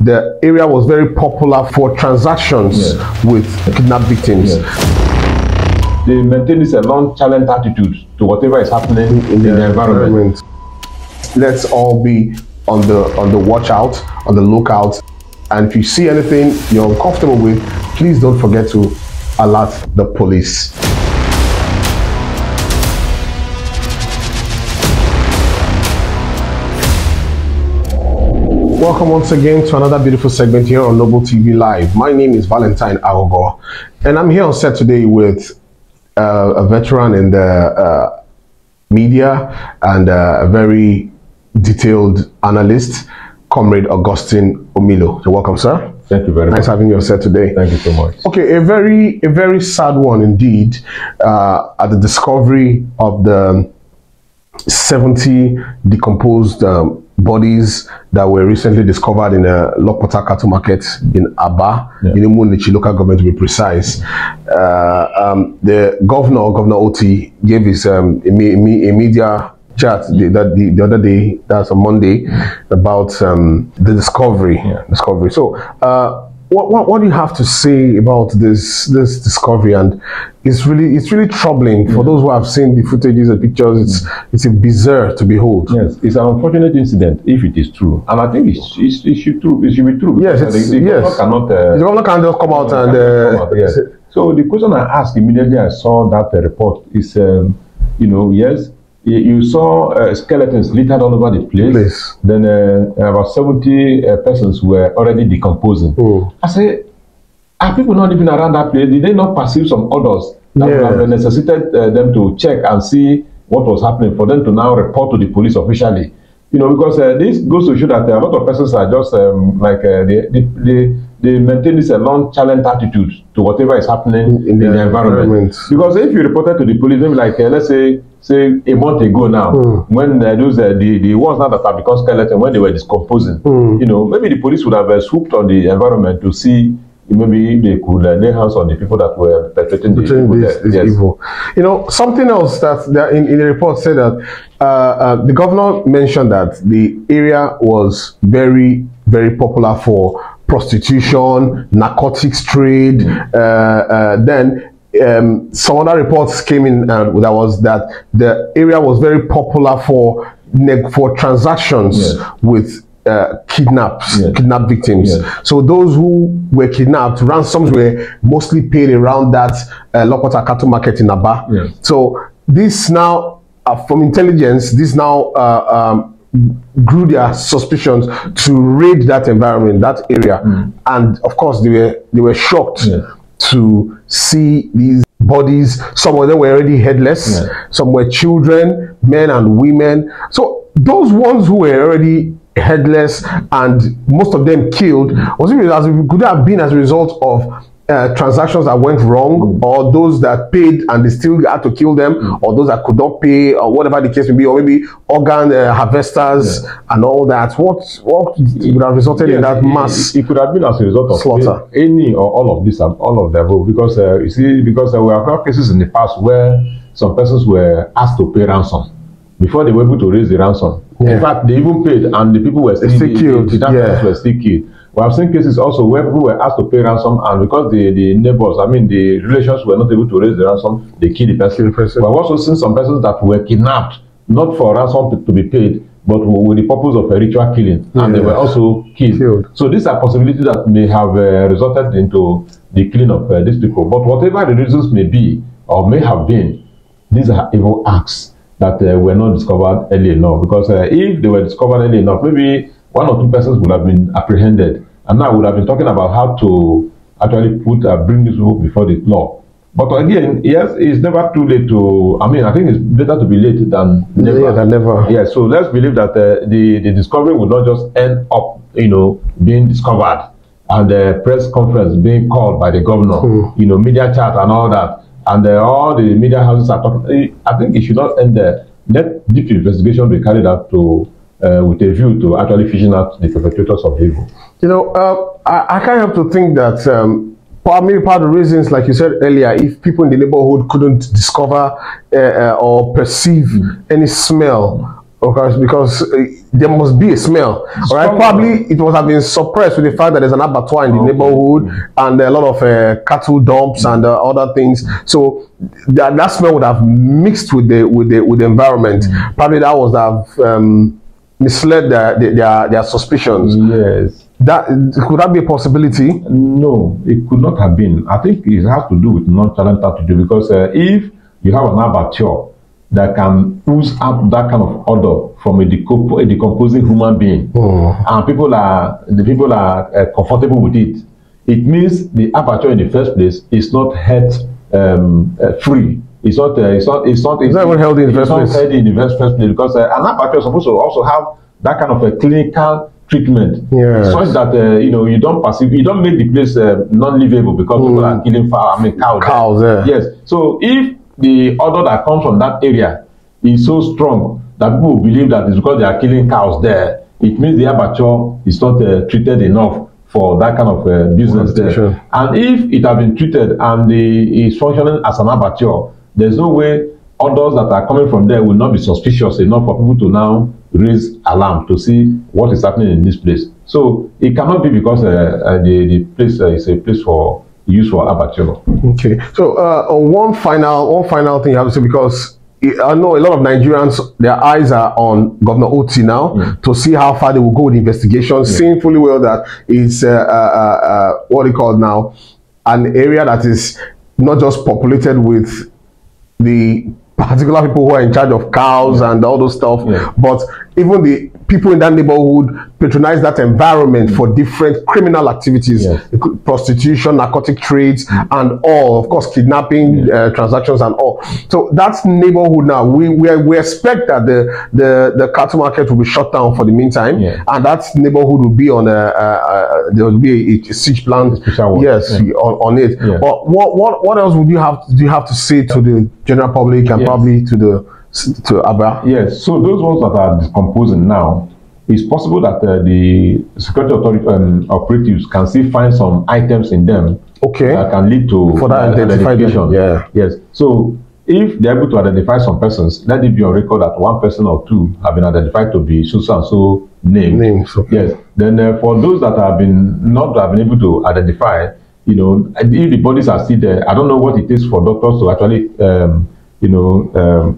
the area was very popular for transactions with kidnapped victims. They maintain this nonchalant attitude to whatever is happening in the environment. Let's all be on the watch out, on the lookout, and if you see anything you're uncomfortable with, please don't forget to alert the police. Welcome once again to another beautiful segment here on Noble TV Live. My name is Valentine Agogo, and I'm here on set today with a veteran in the media and a very detailed analyst, Comrade Augustine Omilo. You're welcome, sir. Thank you very much. Nice having you on set today. Thank you so much. Okay, a very sad one indeed. At the discovery of the 70 decomposed bodies that were recently discovered in a Lokota cattle market in Aba, in Umunichi local government to be precise. The Governor Oti, gave his a media chat the other day, that's on Monday, about the discovery. So what do you have to say about this discovery? And it's really troubling for those who have seen the footages and pictures. It's a bizarre to behold. Yes, it's an unfortunate incident if it is true, and I think it should be true. Yes, the governor can't just come out and. Yes. So the question I asked immediately I saw that report is, yes, you saw skeletons littered all over the place. Then about 70 persons were already decomposing. I say, are people not living around that place? Did they not perceive some odors that would have necessitated them to check and see what was happening for them to now report to the police officially? Because this goes to show that a lot of persons are just they maintain this nonchalant attitude to whatever is happening in the environment. Because if you reported to the police, maybe like let's say a month ago now, when those the ones now that have become skeleton, when they were discomposing, maybe the police would have swooped on the environment to see maybe they could lay hands on the people that were perpetrating this evil. Something else that in the report said that the governor mentioned that the area was very popular for prostitution, narcotics trade. Then some other reports came in that was that the area was very popular for transactions with kidnapped victims. So those who were kidnapped, ransoms were mostly paid around that Lokota cattle market in Aba. So this now, from intelligence, this now grew their suspicions to raid that environment, that area, and of course they were shocked to see these bodies. Some of them were already headless. Some were children, men and women. So those ones who were already headless and most of them killed, could have been as a result of transactions that went wrong, or those that paid and they still had to kill them, or those that could not pay, or whatever the case may be, or maybe organ harvesters and all that. What would have resulted in that mass? It could have been as a result of slaughter, any or all of this, all of the above. Because you see, because we have had cases in the past where some persons were asked to pay ransom before they were able to raise the ransom. In fact, they even paid, and the people were still killed. The were still killed. We have seen cases also where people were asked to pay ransom, and because the neighbors, the relations were not able to raise the ransom, they killed the person. We have also seen some persons that were kidnapped, not for ransom to be paid, but with the purpose of a ritual killing, and they were also killed. So these are possibilities that may have resulted into the killing of these people. But whatever the reasons may be, or may have been, these are evil acts that were not discovered early enough. Because if they were discovered early enough, maybe 1 or 2 persons would have been apprehended, and now would have been talking about how to actually bring this people before the law. But again, yes, it's never too late to. I think it's better to be late than never. Yeah. So let's believe that the discovery will not just end up, being discovered, and the press conference being called by the governor, media chat and all that. And all the media houses are talking. I think it should not end there. Let deep investigation be carried out with a view to actually fishing out the perpetrators of evil. I can't help to think that maybe part of the reasons, like you said earlier, if people in the neighborhood couldn't discover or perceive any smell, because there must be a smell. All right, probably it must have been suppressed with the fact that there's an abattoir in the neighborhood and a lot of cattle dumps and other things. So that smell would have mixed with the environment. Probably that was have misled their suspicions. Yes. Could that be a possibility? No, it could not have been. I think it has to do with nonchalant attitude, because if you have an abattoir that can ooze up that kind of odor from a decomposing human being, and people are comfortable with it, it means the abattoir in the first place is not health free. It's not even healthy in the first place. Healthy in the first place, because an abattoir is supposed to also have that kind of a clinical treatment, such that you don't make the place non-livable, because people are killing cows. Yes. So if the odor that comes from that area is so strong that people believe that it's because they are killing cows there, it means the abattoir is not treated enough for that kind of business there. And if it has been treated and is functioning as an abattoir, there's no way odors that are coming from there will not be suspicious enough for people to now raise alarm to see what is happening in this place. So it cannot be because the place is a place for use for abattoir. Okay. So one final thing you have to say, because I know a lot of Nigerians, their eyes are on Governor Oti now to see how far they will go with the investigation, seeing fully well that it's what they call now an area that is not just populated with the particular people who are in charge of cows and all those stuff, but even the people in that neighborhood patronize that environment for different criminal activities, prostitution, narcotic trades, and all, of course, kidnapping transactions and all. So that's neighborhood now. We expect that the cattle market will be shut down for the meantime, and that neighborhood will be on there will be a siege plan, on it. But what else would you have to say to the general public and probably to Abba? Yes, so those ones that are decomposing now, it's possible that the security authority operatives can still find some items in them that can lead to for that identification. Yes. So if they're able to identify some persons, let it be on record that one person or two have been identified to be so and so names. Yes. Then for those that have been able to identify, if the bodies are still there, I don't know what it takes for doctors to actually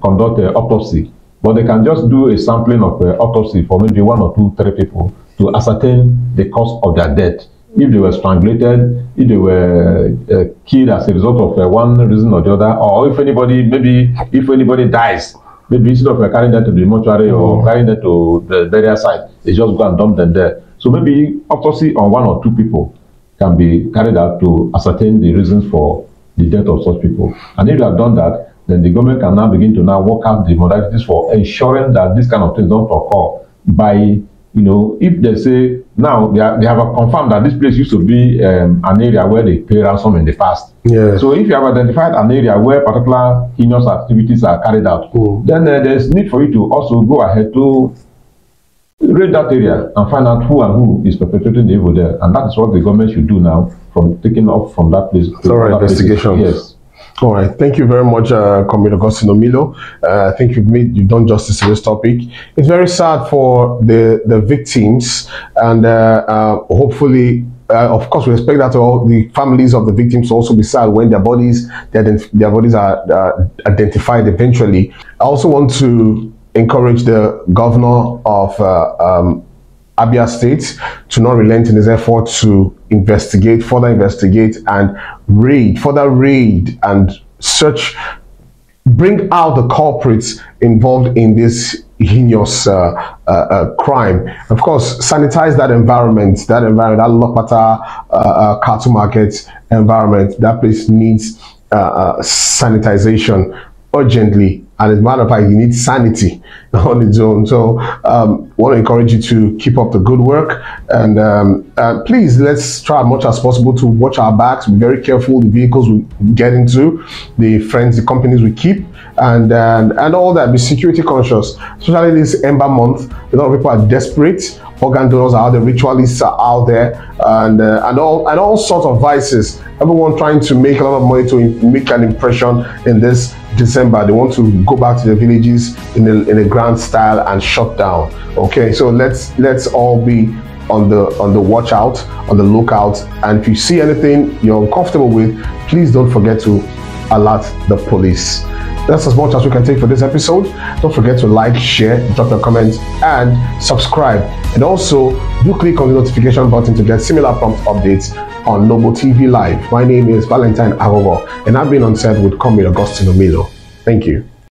conduct an autopsy, but they can just do a sampling of autopsy for maybe 1 or 2, 3 people to ascertain the cause of their death. If they were strangulated, if they were killed as a result of one reason or the other, or if anybody dies, maybe instead of carrying them to the mortuary or carrying them to the burial site, they just go and dump them there. So maybe autopsy on 1 or 2 people can be carried out to ascertain the reasons for the death of such people. And if they have done that, then the government can now begin to work out the modalities for ensuring that this kind of things don't occur by, if they say now they have confirmed that this place used to be an area where they pay ransom in the past. So if you have identified an area where particular heinous activities are carried out, then there's need for you to also go ahead to raid that area and find out who is perpetrating the evil there. And that is what the government should do now, from taking off from that place. Thorough investigation. Yes. All right, thank you very much, Comrade Augustine Omilo. I think you've done justice to this topic. It's very sad for the victims, and hopefully, of course, we expect that all the families of the victims also be sad when their bodies are identified eventually. I also want to encourage the governor of Abia State to not relent in his effort to further investigate and further raid and search, bring out the culprits involved in this heinous crime. Of course, sanitize that environment, that Lokpata cattle market environment. That place needs sanitization urgently. And as a matter of fact, you need sanity on its own. So want to encourage you to keep up the good work. And please, let's try as much as possible to watch our backs, be very careful, the vehicles we get into, the friends, the companies we keep, and all that. Be security conscious, especially this Ember month. A lot of people are desperate organ donors are out there, ritualists are out there, and all sorts of vices. Everyone trying to make a lot of money to make an impression in this December. They want to go back to the villages in a grand style and shut down. Okay, so let's all be on the watch out, on the lookout, and if you see anything you're uncomfortable with, please don't forget to alert the police. That's as much as we can take for this episode. Don't forget to like, share, drop your comments, and subscribe. And also, do click on the notification button to get similar prompt updates on Noble TV Live. My name is Valentine Agogo, and I've been on set with Comrade Augustine Omilo. Thank you.